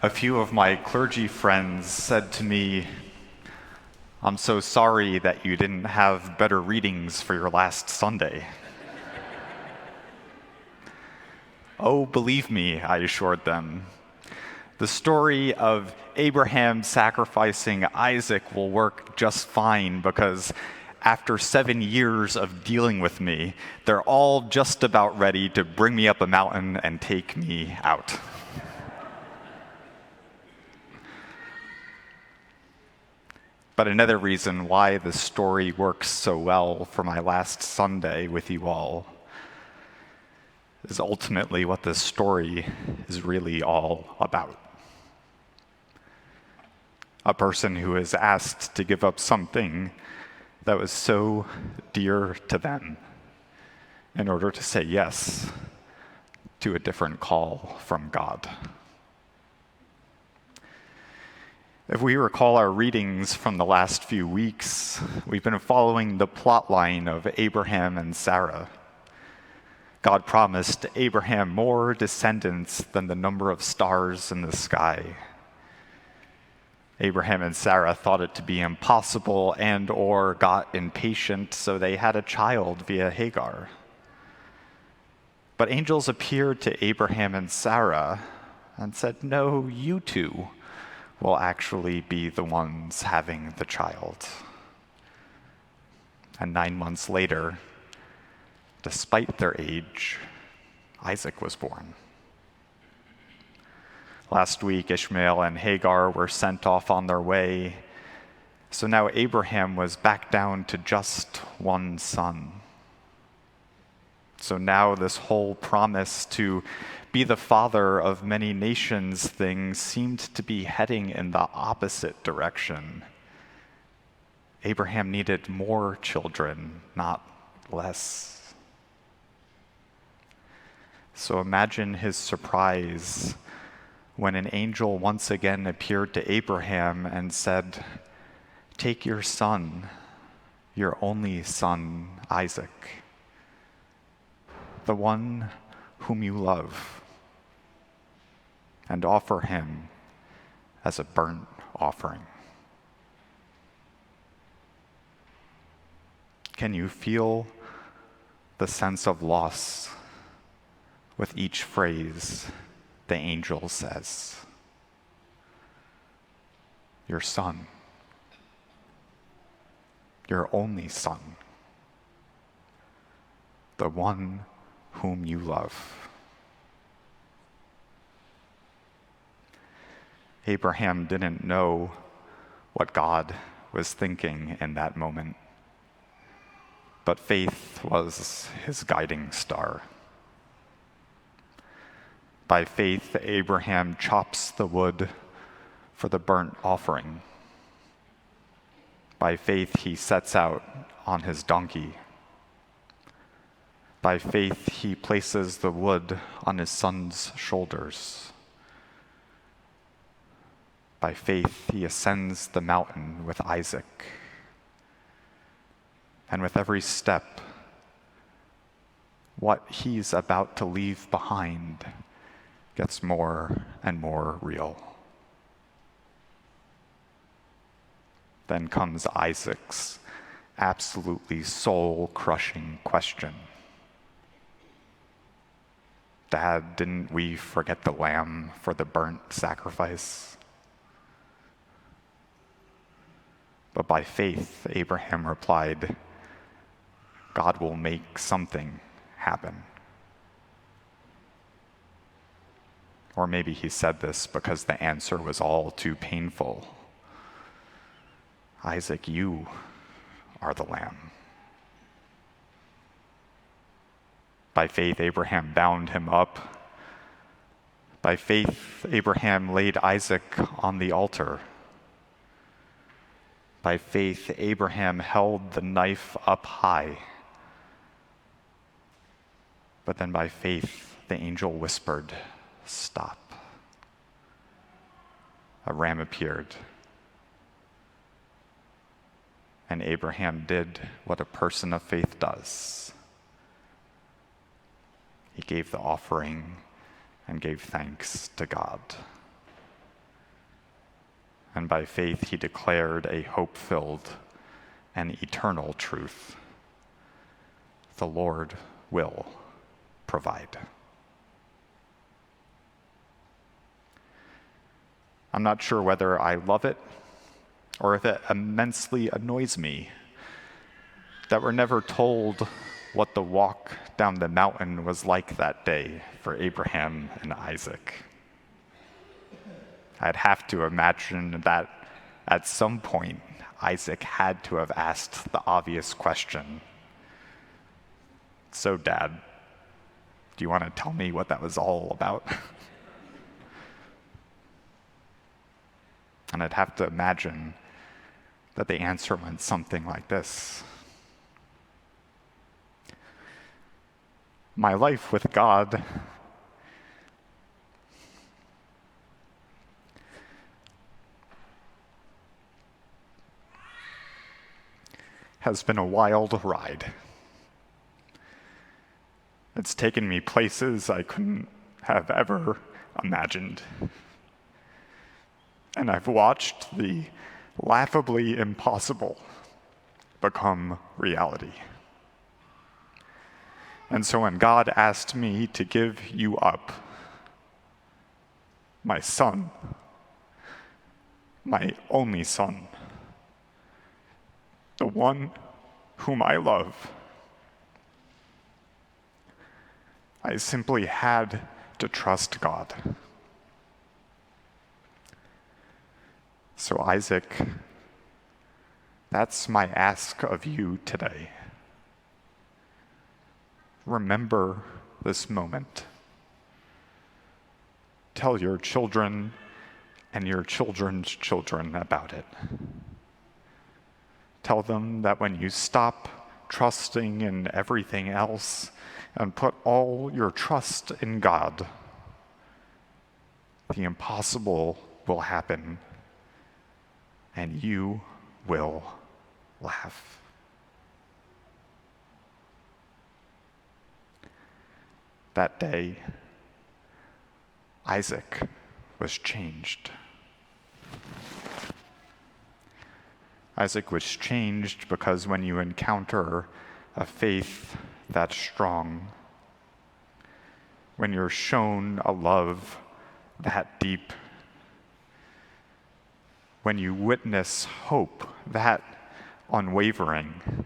A few of my clergy friends said to me, "I'm so sorry that you didn't have better readings for your last Sunday." "Oh, believe me," I assured them. "The story of Abraham sacrificing Isaac will work just fine because after 7 years of dealing with me, they're all just about ready to bring me up a mountain and take me out." But another reason why the story works so well for my last Sunday with you all is ultimately what this story is really all about. A person who is asked to give up something that was so dear to them in order to say yes to a different call from God. If we recall our readings from the last few weeks, we've been following the plot line of Abraham and Sarah. God promised Abraham more descendants than the number of stars in the sky. Abraham and Sarah thought it to be impossible and/or got impatient, so they had a child via Hagar. But angels appeared to Abraham and Sarah and said, "No, you two will actually be the ones having the child." And 9 months later, despite their age, Isaac was born. Last week, Ishmael and Hagar were sent off on their way, so now Abraham was back down to just one son. So now this whole promise to be the father of many nations thing seemed to be heading in the opposite direction. Abraham needed more children, not less. So imagine his surprise when an angel once again appeared to Abraham and said, "Take your son, your only son, Isaac, the one whom you love, and offer him as a burnt offering." Can you feel the sense of loss with each phrase the angel says? Your son, your only son, the one whom you love. Abraham didn't know what God was thinking in that moment, but faith was his guiding star. By faith, Abraham chops the wood for the burnt offering. By faith, he sets out on his donkey. By faith, he places the wood on his son's shoulders. By faith, he ascends the mountain with Isaac. And with every step, what he's about to leave behind gets more and more real. Then comes Isaac's absolutely soul-crushing question. "Dad, didn't we forget the lamb for the burnt sacrifice?" But by faith, Abraham replied, "God will make something happen." Or maybe he said this because the answer was all too painful. "Isaac, you are the lamb." By faith, Abraham bound him up. By faith, Abraham laid Isaac on the altar. By faith, Abraham held the knife up high. But then by faith, the angel whispered, "Stop." A ram appeared. And Abraham did what a person of faith does. He gave the offering and gave thanks to God. and by faith he declared a hope-filled and eternal truth. The Lord will provide. I'm not sure whether I love it or if it immensely annoys me that we're never told what the walk down the mountain was like that day for Abraham and Isaac. I'd have to imagine that at some point, Isaac had to have asked the obvious question. So, Dad, do you want to tell me what that was all about? And I'd have to imagine that the answer went something like this. My life with God has been a wild ride. It's taken me places I couldn't have ever imagined. And I've watched the laughably impossible become reality. And so when God asked me to give you up, my son, my only son, the one whom I love, I simply had to trust God. So Isaac, that's my ask of you today. Remember this moment. Tell your children and your children's children about it. Tell them that when you stop trusting in everything else and put all your trust in God, the impossible will happen and you will laugh. That day, Isaac was changed. Isaac was changed because when you encounter a faith that's strong, when you're shown a love that deep, when you witness hope that unwavering,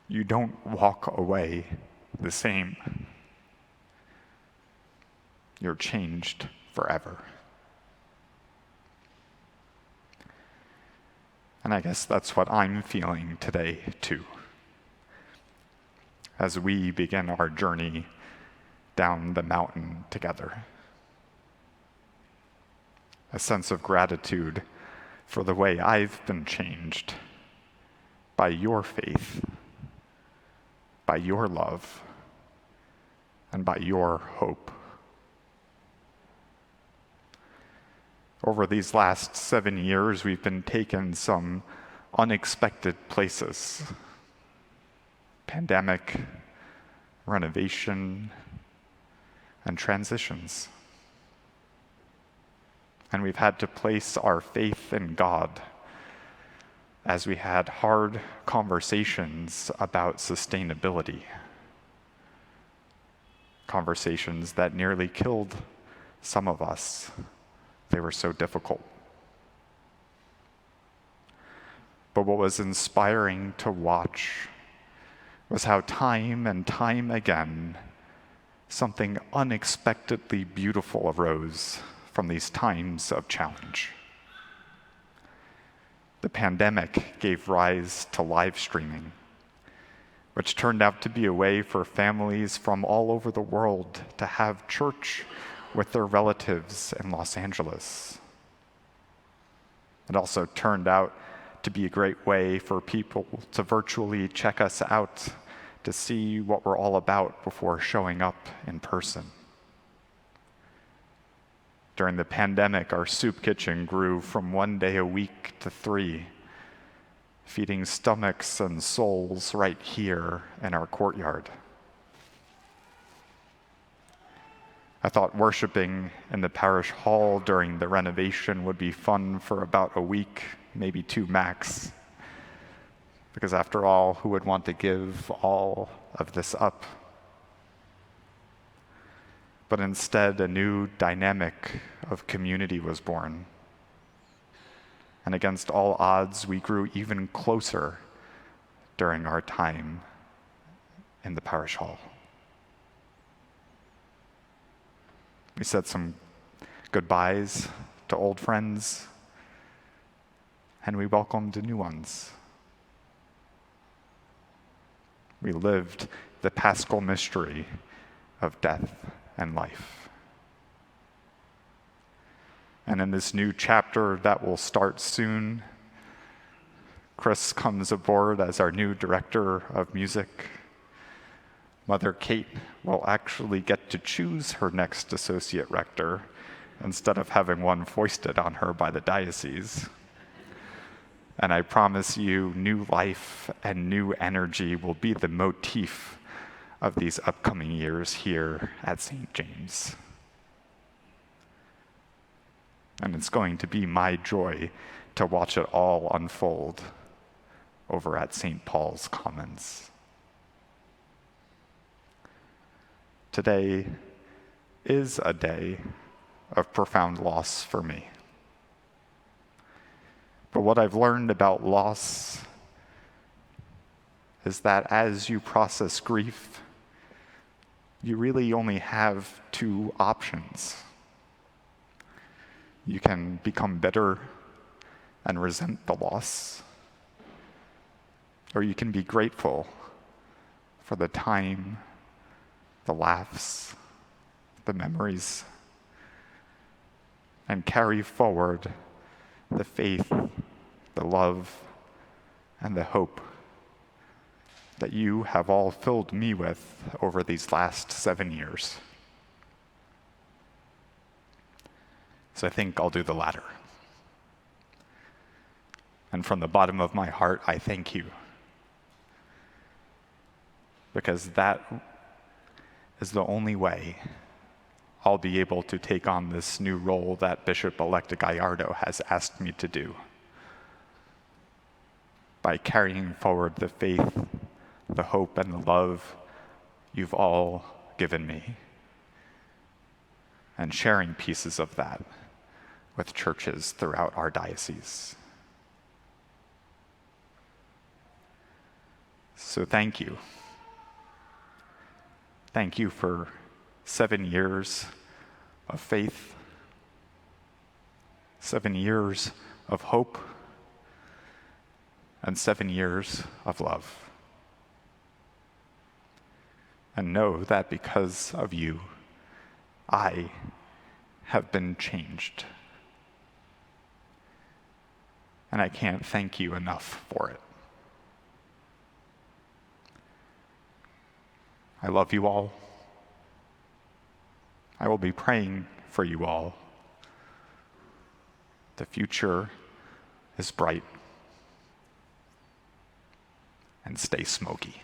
you don't walk away the same. You're changed forever. And I guess that's what I'm feeling today, too, as we begin our journey down the mountain together. A sense of gratitude for the way I've been changed by your faith, by your love, and by your hope. Over these last 7 years, we've been taken some unexpected places. Pandemic, renovation, and transitions. And we've had to place our faith in God as we had hard conversations about sustainability. Conversations that nearly killed some of us. They were so difficult. But what was inspiring to watch was how time and time again, something unexpectedly beautiful arose from these times of challenge. The pandemic gave rise to live streaming, which turned out to be a way for families from all over the world to have church with their relatives in Los Angeles. It also turned out to be a great way for people to virtually check us out to see what we're all about before showing up in person. During the pandemic, our soup kitchen grew from 1 day a week to 3, feeding stomachs and souls right here in our courtyard. I thought worshiping in the parish hall during the renovation would be fun for about a week, maybe 2 max. Because after all, who would want to give all of this up? But instead, a new dynamic of community was born. And against all odds, we grew even closer during our time in the parish hall. We said some goodbyes to old friends, and we welcomed new ones. We lived the paschal mystery of death and life. And in this new chapter that will start soon, Chris comes aboard as our new director of music. Mother Kate will actually get to choose her next associate rector instead of having one foisted on her by the diocese. And I promise you, new life and new energy will be the motif of these upcoming years here at St. James. And it's going to be my joy to watch it all unfold over at St. Paul's Commons. Today is a day of profound loss for me. But what I've learned about loss is that as you process grief, you really only have 2 options. You can become bitter and resent the loss, or you can be grateful for the time, the laughs, the memories, and carry forward the faith, the love, and the hope that you have all filled me with over these last 7 years. So I think I'll do the latter. And from the bottom of my heart, I thank you. Because that is the only way I'll be able to take on this new role that Bishop-elect Gallardo has asked me to do, by carrying forward the faith, the hope, and the love you've all given me, and sharing pieces of that with churches throughout our diocese. So thank you. Thank you for 7 years of faith, 7 years of hope, and 7 years of love. And know that because of you, I have been changed. And I can't thank you enough for it. I love you all. I will be praying for you all. The future is bright. And stay smoky.